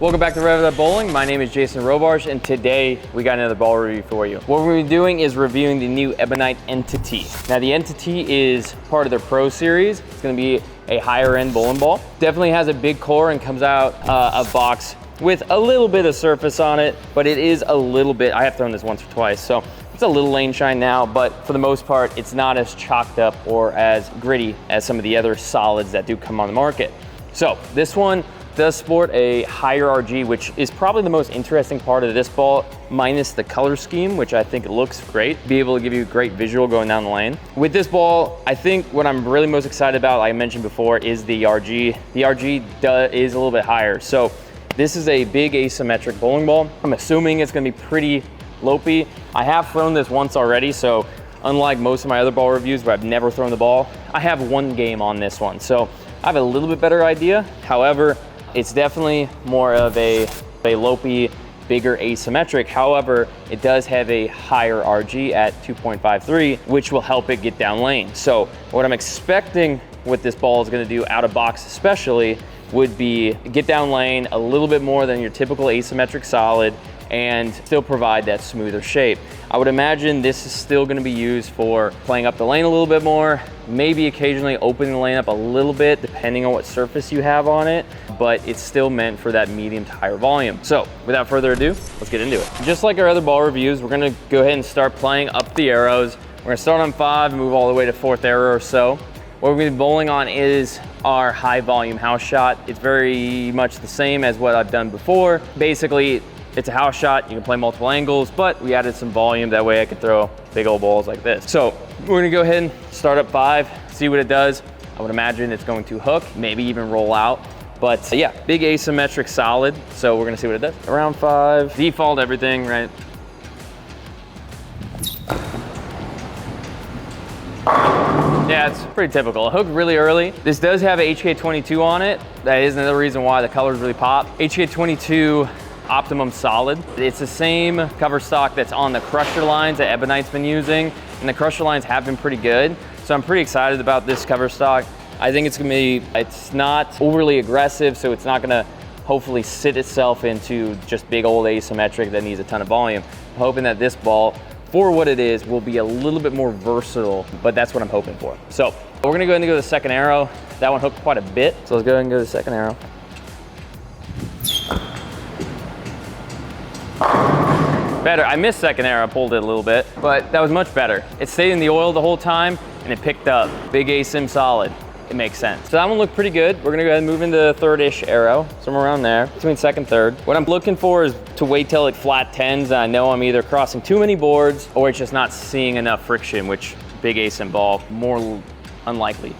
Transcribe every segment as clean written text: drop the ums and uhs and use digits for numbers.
Welcome back to Rev That Bowling. My name is Jason Robarch, and today we got another ball review for you. What we're going to be doing is reviewing the new Ebonite Entity. Now, the Entity is part of their Pro Series. It's going to be a higher end bowling ball. Definitely has a big core and comes out of box with a little bit of surface on it, but it is a little bit, I have thrown this once or twice, so it's a little lane shine now, but for the most part, it's not as chalked up or as gritty as some of the other solids that do come on the market. So this one does sport a higher RG, which is probably the most interesting part of this ball, minus the color scheme, which I think it looks great. Be able to give you a great visual going down the lane. With this ball, I think what I'm really most excited about, like I mentioned before, is the RG. The RG is a little bit higher. So this is a big asymmetric bowling ball. I'm assuming it's gonna be pretty lopey. I have thrown this once already, so unlike most of my other ball reviews where I've never thrown the ball, I have one game on this one. So I have a little bit better idea. However, it's definitely more of a lopey, bigger asymmetric. However, it does have a higher RG at 2.53, which will help it get down lane. So what I'm expecting what this ball is gonna do out of box especially would be get down lane a little bit more than your typical asymmetric solid and still provide that smoother shape. I would imagine this is still gonna be used for playing up the lane a little bit more, maybe occasionally opening the lane up a little bit depending on what surface you have on it, but it's still meant for that medium to higher volume. So without further ado, let's get into it. Just like our other ball reviews, we're gonna go ahead and start playing up the arrows. We're gonna start on 5 and move all the way to 4th arrow or so. What we're gonna be bowling on is our high volume house shot. It's very much the same as what I've done before. Basically, it's a house shot, you can play multiple angles, but we added some volume, that way I could throw big old balls like this. So we're gonna go ahead and start up 5, see what it does. I would imagine it's going to hook, maybe even roll out. But yeah, big asymmetric solid, so we're gonna see what it does. Around 5, default everything, right? Yeah, it's pretty typical. It hooked really early. This does have a HK22 on it. That is another reason why the colors really pop. HK22 Optimum Solid. It's the same cover stock that's on the crusher lines that Ebonite's been using, and the crusher lines have been pretty good. So I'm pretty excited about this cover stock. I think it's gonna be, it's not overly aggressive, so it's not gonna hopefully sit itself into just big old asymmetric that needs a ton of volume. I'm hoping that this ball, for what it is, will be a little bit more versatile, but that's what I'm hoping for. So we're gonna go ahead and go to the 2nd arrow. That one hooked quite a bit, so let's go ahead and go to the 2nd arrow. Better. I missed 2nd arrow, I pulled it a little bit, but that was much better. It stayed in the oil the whole time and it picked up. Big asim solid. It makes sense. So that one looked pretty good. We're gonna go ahead and move into the 3rd-ish arrow, somewhere around there, between 2nd, 3rd. What I'm looking for is to wait till it flat 10s, and I know I'm either crossing too many boards or it's just not seeing enough friction, which big asim ball, more unlikely.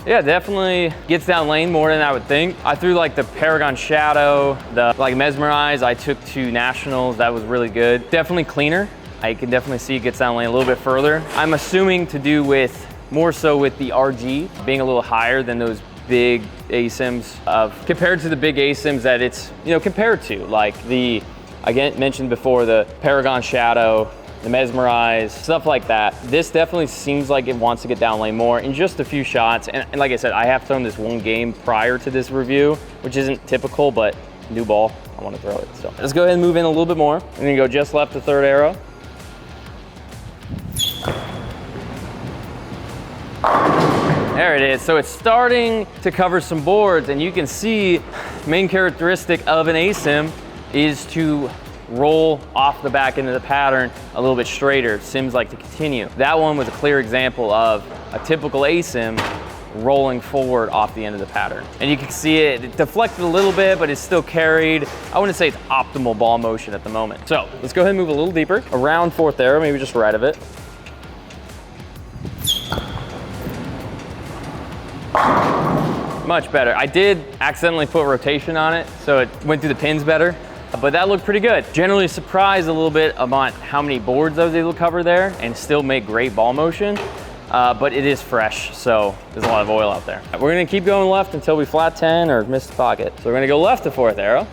Yeah, definitely gets down lane more than I would think. I threw like the Paragon Shadow, the like Mesmerize I took to Nationals. That was really good. Definitely cleaner. I can definitely see it gets down lane a little bit further. I'm assuming to do with, more so with the RG being a little higher than those big ASIMs compared to the big ASIMs that it's, you know, compared to. Like the, again, mentioned before, the Paragon Shadow, the Mesmerize, stuff like that. This definitely seems like it wants to get down lane more in just a few shots. And like I said, I have thrown this one game prior to this review, which isn't typical, but new ball, I want to throw it. So let's go ahead and move in a little bit more. I'm gonna go just left the 3rd arrow. There it is. So it's starting to cover some boards, and you can see main characteristic of an ASIM is to roll off the back end of the pattern a little bit straighter. Sims like to continue. That one was a clear example of a typical ASIM rolling forward off the end of the pattern. And you can see it deflected a little bit, but it's still carried. I wouldn't say it's optimal ball motion at the moment. So let's go ahead and move a little deeper. Around 4th arrow, maybe just right of it. Much better. I did accidentally put rotation on it, so it went through the pins better. But that looked pretty good. Generally surprised a little bit about how many boards I was able to cover there and still make great ball motion. But it is fresh, so there's a lot of oil out there. We're gonna keep going left until we flat 10 or miss the pocket. So we're gonna go left to 4th arrow.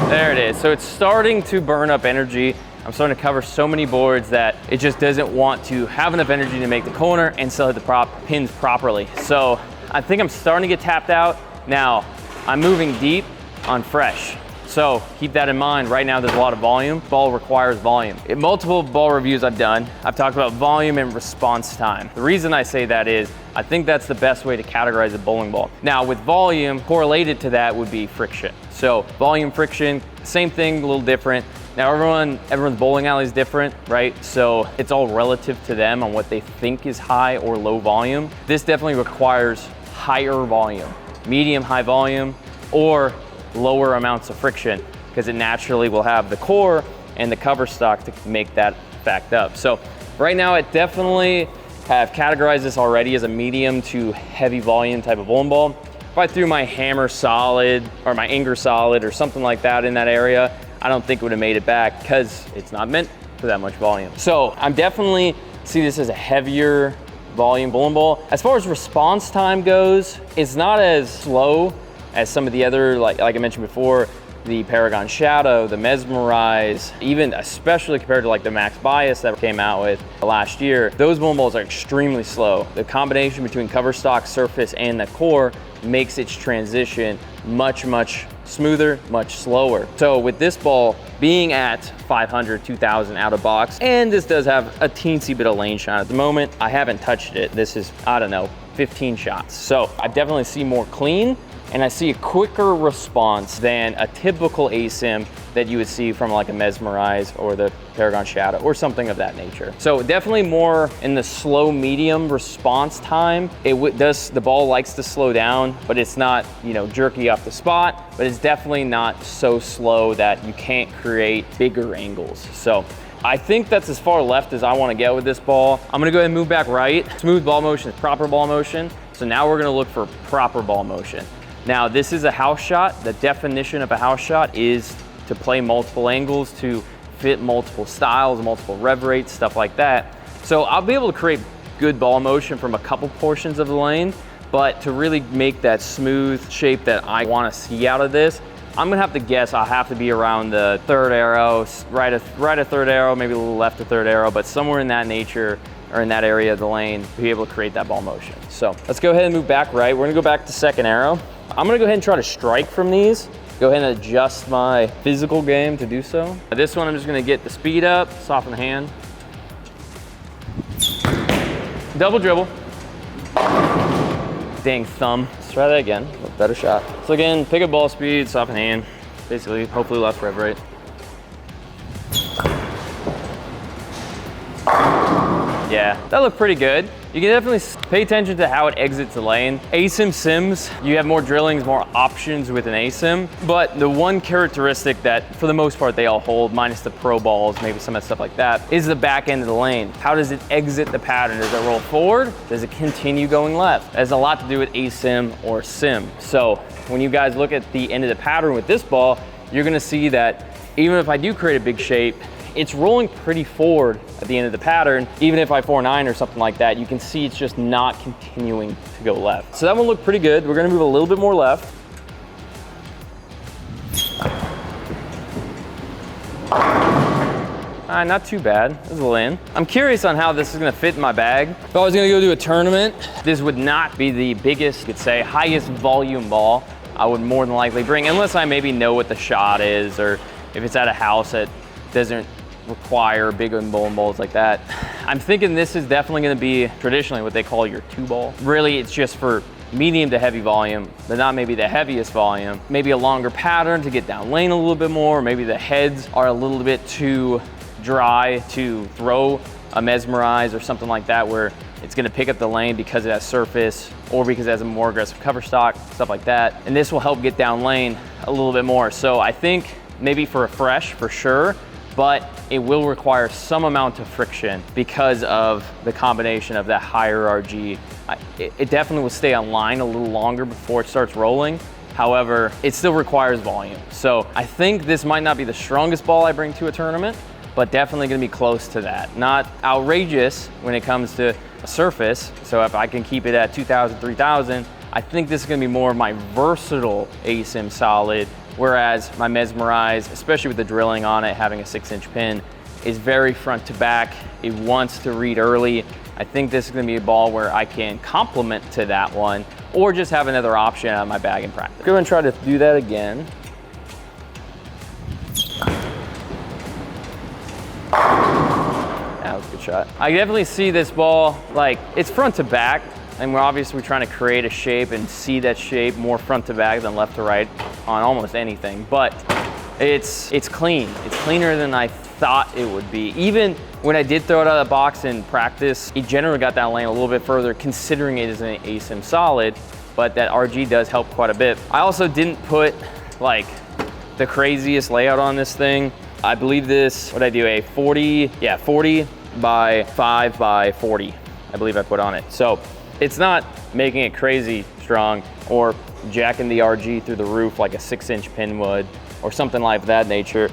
There it is. So it's starting to burn up energy. I'm starting to cover so many boards that it just doesn't want to have enough energy to make the corner and still hit the pins properly. So I think I'm starting to get tapped out. Now, I'm moving deep on fresh. So keep that in mind. Right now, there's a lot of volume. Ball requires volume. In multiple ball reviews I've done, I've talked about volume and response time. The reason I say that is, I think that's the best way to categorize a bowling ball. Now with volume, correlated to that would be friction. So volume, friction, same thing, a little different. Now everyone's bowling alley is different, right? So it's all relative to them on what they think is high or low volume. This definitely requires higher volume, medium, high volume, or lower amounts of friction, because it naturally will have the core and the cover stock to make that backed up. So right now, I definitely have categorized this already as a medium to heavy volume type of bowling ball. If I threw my hammer solid or my Inger solid or something like that in that area, I don't think it would have made it back because it's not meant for that much volume. So I'm definitely see this as a heavier volume bowling ball. As far as response time goes, it's not as slow as some of the other, like I mentioned before, the Paragon Shadow, the Mesmerize, even especially compared to like the Max Bias that came out with last year. Those bowling balls are extremely slow. The combination between cover stock, surface, and the core makes its transition much, much smoother, much slower. So with this ball being at 500, 2000 out of box, and this does have a teensy bit of lane shine at the moment, I haven't touched it. This is, I don't know, 15 shots. So I definitely see more clean, and I see a quicker response than a typical ASIM that you would see from like a Mesmerize or the Paragon Shadow or something of that nature. So definitely more in the slow medium response time. The ball likes to slow down, but it's not, you know, jerky off the spot, but it's definitely not so slow that you can't create bigger angles. So I think that's as far left as I want to get with this ball. I'm gonna go ahead and move back right. Smooth ball motion is proper ball motion. So now we're gonna look for proper ball motion. Now, this is a house shot. The definition of a house shot is to play multiple angles, to fit multiple styles, multiple rev rates, stuff like that. So I'll be able to create good ball motion from a couple portions of the lane, but to really make that smooth shape that I want to see out of this, I'm gonna have to guess I'll have to be around the third arrow, right a third arrow, maybe a little left a third arrow, but somewhere in that nature or in that area of the lane to be able to create that ball motion. So let's go ahead and move back right. We're gonna go back to second arrow. I'm gonna go ahead and try to strike from these. Go ahead and adjust my physical game to do so. This one, I'm just gonna get the speed up, soften the hand. Double dribble. Dang thumb. Let's try that again, a better shot. So again, pick up ball speed, soften hand. Basically, hopefully less rev rate. Yeah, that looked pretty good. You can definitely pay attention to how it exits the lane. ASIM sims, you have more drillings, more options with an ASIM, but the one characteristic that for the most part they all hold, minus the pro balls, maybe some of the stuff like that, is the back end of the lane. How does it exit the pattern? Does it roll forward? Does it continue going left? It has a lot to do with ASIM or sim. So when you guys look at the end of the pattern with this ball, you're gonna see that even if I do create a big shape, it's rolling pretty forward at the end of the pattern. Even if I 4-9 or something like that, you can see it's just not continuing to go left. So that one looked pretty good. We're gonna move a little bit more left. Not too bad, this is a in. I'm curious on how this is gonna fit in my bag. If I was gonna go do a tournament, this would not be the biggest, you could say, highest volume ball I would more than likely bring, unless I maybe know what the shot is, or if it's at a house that doesn't require big bowling balls like that. I'm thinking this is definitely gonna be traditionally what they call your 2-ball. Really, it's just for medium to heavy volume, but not maybe the heaviest volume. Maybe a longer pattern to get down lane a little bit more. Maybe the heads are a little bit too dry to throw a Mesmerize or something like that, where it's gonna pick up the lane because it has surface or because it has a more aggressive cover stock, stuff like that. And this will help get down lane a little bit more. So I think maybe for a fresh, for sure, but it will require some amount of friction because of the combination of that higher RG. It definitely will stay on line a little longer before it starts rolling. However, it still requires volume. So I think this might not be the strongest ball I bring to a tournament, but definitely gonna be close to that. Not outrageous when it comes to a surface. So if I can keep it at 2000, 3000, I think this is gonna be more of my versatile ASIM solid. Whereas my Mesmerize, especially with the drilling on it, having a 6-inch pin, is very front to back. It wants to read early. I think this is gonna be a ball where I can complement to that one or just have another option out of my bag in practice. Go and try to do that again. That was a good shot. I definitely see this ball, like, it's front to back, and we're obviously trying to create a shape and see that shape more front to back than left to right on almost anything, but it's clean. It's cleaner than I thought it would be. Even when I did throw it out of the box in practice, it generally got that lane a little bit further considering it is an ASIM solid, but that RG does help quite a bit. I also didn't put like the craziest layout on this thing. I believe this, what'd I do, a 40 by 5 by 40, I believe I put on it. So it's not making it crazy strong or jacking the RG through the roof like a 6-inch pin would or something like that nature.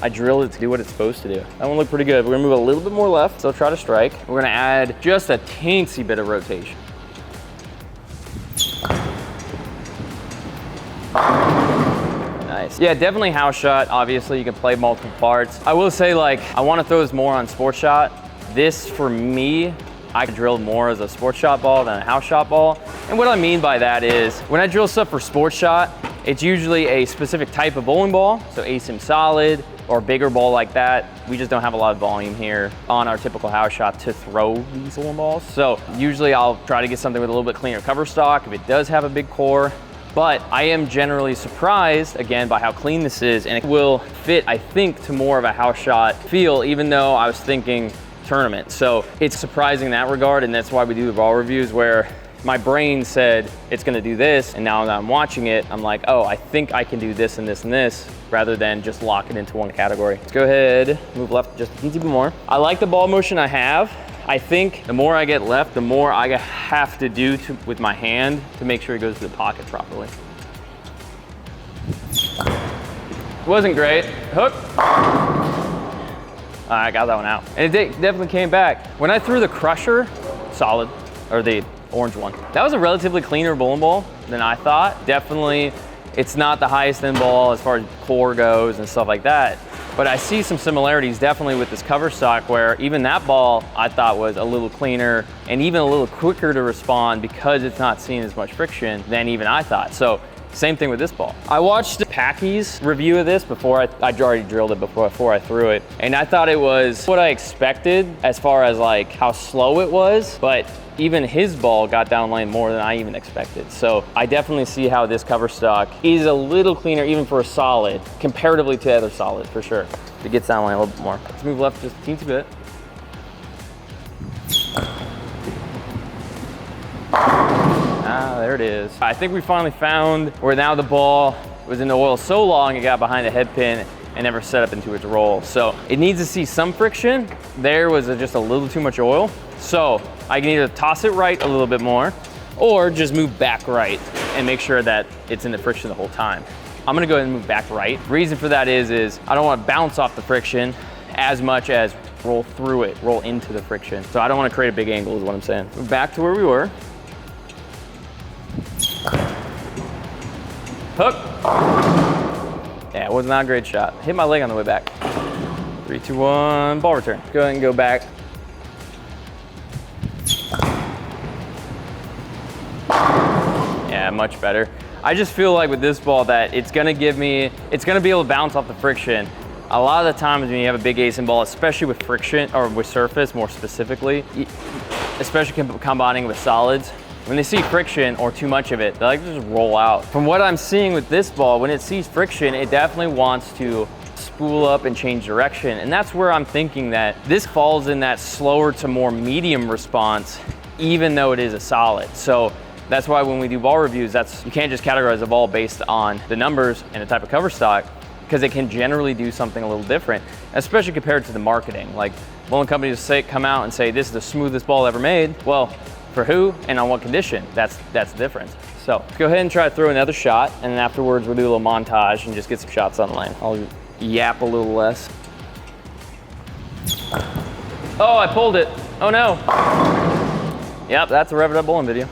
I drilled it to do what it's supposed to do. That one looked pretty good. We're gonna move a little bit more left, so try to strike. We're gonna add just a teensy bit of rotation. Nice. Yeah, definitely house shot. Obviously, you can play multiple parts. I will say, like, I wanna throw this more on sports shot. This, for me, I drilled more as a sports shot ball than a house shot ball. And what I mean by that is, when I drill stuff for sports shot, it's usually a specific type of bowling ball, so ASIM solid or bigger ball like that. We just don't have a lot of volume here on our typical house shot to throw these bowling balls. So usually I'll try to get something with a little bit cleaner cover stock if it does have a big core. But I am generally surprised, again, by how clean this is, and it will fit, I think, to more of a house shot feel, even though I was thinking tournament. So it's surprising in that regard, and that's why we do the ball reviews where my brain said it's gonna do this, and now that I'm watching it, I'm like, oh, I think I can do this and this and this, rather than just lock it into one category. Let's go ahead, move left just a teensy bit more. I like the ball motion I have. I think the more I get left, the more I have to do with my hand to make sure it goes to the pocket properly. Wasn't great. Hook. I got that one out. And it definitely came back. When I threw the crusher, solid, or the orange one, that was a relatively cleaner bowling ball than I thought. Definitely, it's not the highest end ball as far as core goes and stuff like that. But I see some similarities definitely with this cover stock where even that ball I thought was a little cleaner and even a little quicker to respond because it's not seeing as much friction than even I thought. So same thing with this ball. I watched Packy's review of this before I already drilled it before I threw it. And I thought it was what I expected as far as like how slow it was, but even his ball got down lane more than I even expected. So I definitely see how this cover stock is a little cleaner even for a solid, comparatively to other solids for sure. It gets down lane a little bit more. Let's move left just a teensy bit. Ah, there it is. I think we finally found where now the ball was in the oil so long it got behind the head pin and never set up into its roll. So it needs to see some friction. There was just a little too much oil. So I can either toss it right a little bit more or just move back right and make sure that it's in the friction the whole time. I'm gonna go ahead and move back right. The reason for that is I don't want to bounce off the friction as much as roll through it, roll into the friction. So I don't want to create a big angle is what I'm saying. Move back to where we were. Hook. Yeah, it was not a great shot. Hit my leg on the way back. 3, 2, 1, ball return. Go ahead and go back. Yeah, much better. I just feel like with this ball that it's gonna be able to bounce off the friction. A lot of the times when you have a big ASIM ball, especially with friction, or with surface more specifically, especially combining with solids, when they see friction or too much of it, they like to just roll out. From what I'm seeing with this ball, when it sees friction, it definitely wants to spool up and change direction. And that's where I'm thinking that this falls in that slower to more medium response, even though it is a solid. So that's why when we do ball reviews, you can't just categorize a ball based on the numbers and the type of cover stock, because it can generally do something a little different, especially compared to the marketing. Like bowling companies come out and say, this is the smoothest ball ever made. Well, for who and on what condition? That's the difference. So let's go ahead and try to throw another shot, and then afterwards we'll do a little montage and just get some shots on the lane. I'll yap a little less. Oh, I pulled it. Oh no. Yep, that's a Rev It Up bowling video.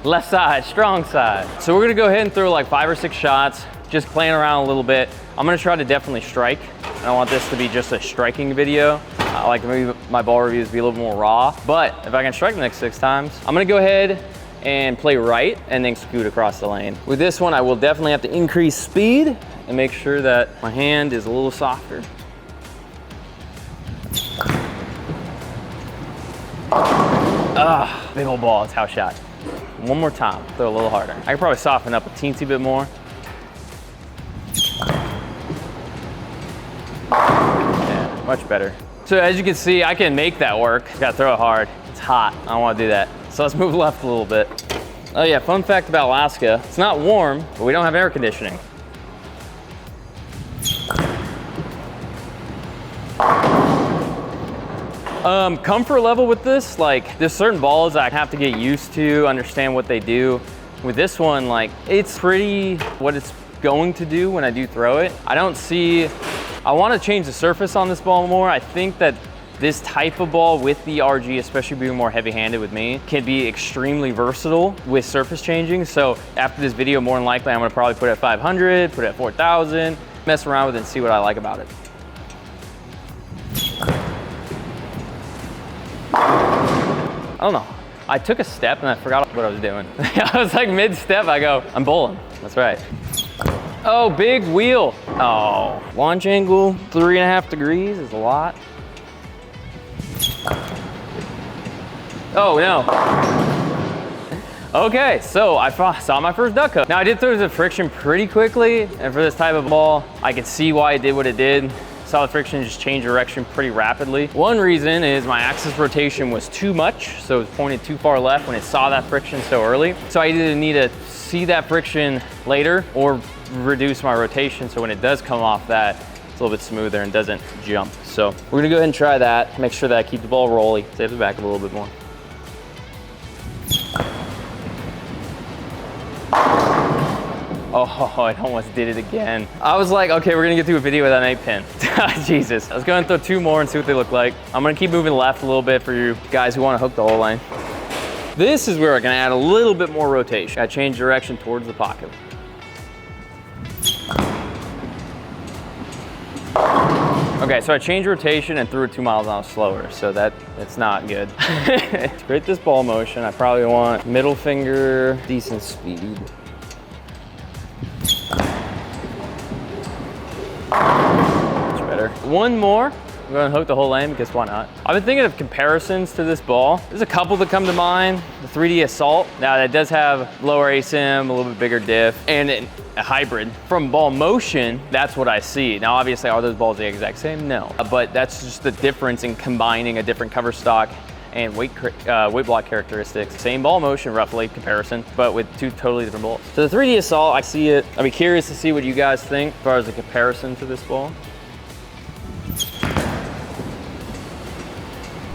Left side, strong side. So we're gonna go ahead and throw like 5 or 6 shots, just playing around a little bit. I'm gonna try to definitely strike. I don't want this to be just a striking video. I like maybe my ball reviews to be a little more raw, but if I can strike the next 6 times, I'm gonna go ahead and play right and then scoot across the lane. With this one, I will definitely have to increase speed and make sure that my hand is a little softer. Ah, big old ball, it's house shot. One more time, throw a little harder. I could probably soften up a teensy bit more. Yeah, much better. So as you can see, I can make that work. Gotta throw it hard. It's hot, I don't wanna do that. So let's move left a little bit. Oh yeah, fun fact about Alaska, it's not warm, but we don't have air conditioning. Comfort level with this, like there's certain balls I have to get used to, understand what they do. With this one, like it's pretty what it's going to do when I do throw it. I want to change the surface on this ball more. I think that this type of ball with the RG, especially being more heavy-handed with me, can be extremely versatile with surface changing. So after this video, more than likely, I'm gonna probably put it at 500, put it at 4,000, mess around with it and see what I like about it. I don't know. I took a step and I forgot what I was doing. I was like mid-step, I go, I'm bowling. That's right. Oh, big wheel. Oh, launch angle, 3.5 degrees is a lot. Oh no. Okay, so I saw my first duck hook. Now I did throw the friction pretty quickly, and for this type of ball, I could see why it did what it did. Saw the friction just change direction pretty rapidly. One reason is my axis rotation was too much, so it was pointed too far left when it saw that friction so early. So I either need to see that friction later or reduce my rotation so when it does come off that, it's a little bit smoother and doesn't jump. So we're gonna go ahead and try that, make sure that I keep the ball rolly, save the back a little bit more. Oh, it almost did it again. I was like, okay, we're gonna get through a video with an 8-pin. Jesus. I was gonna throw 2 more and see what they look like. I'm gonna keep moving left a little bit for you guys who wanna hook the whole lane. This is where I can add a little bit more rotation. I change direction towards the pocket. Okay, so I changed rotation and threw it 2 miles an hour slower, so it's not good. To create this ball motion, I probably want middle finger, decent speed. Much better. One more. I'm gonna hook the whole lane because why not? I've been thinking of comparisons to this ball. There's a couple that come to mind. The 3D Assault. Now that does have lower ASIM, a little bit bigger diff, and a hybrid. From ball motion, that's what I see. Now obviously, are those balls the exact same? No. But that's just the difference in combining a different cover stock and weight block characteristics. Same ball motion, roughly, comparison, but with 2 totally different balls. So the 3D Assault, I see it. I'd be curious to see what you guys think as far as the comparison to this ball.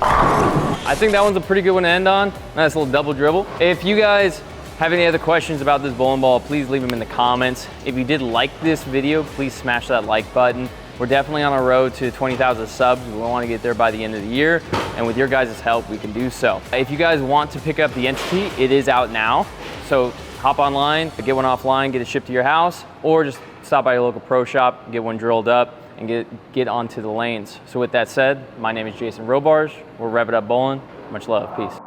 I think that one's a pretty good one to end on. Nice little double dribble. If you guys have any other questions about this bowling ball, please leave them in the comments. If you did like this video, please smash that like button. We're definitely on a road to 20,000 subs. We want to get there by the end of the year, and with your guys' help, we can do so. If you guys want to pick up the Entity, it is out now. So hop online, get one offline, get it shipped to your house, or just stop by your local pro shop, get one drilled up, and get onto the lanes. So with that said, my name is Jason Robarge. We're Rev It Up Bowling. Much love, peace.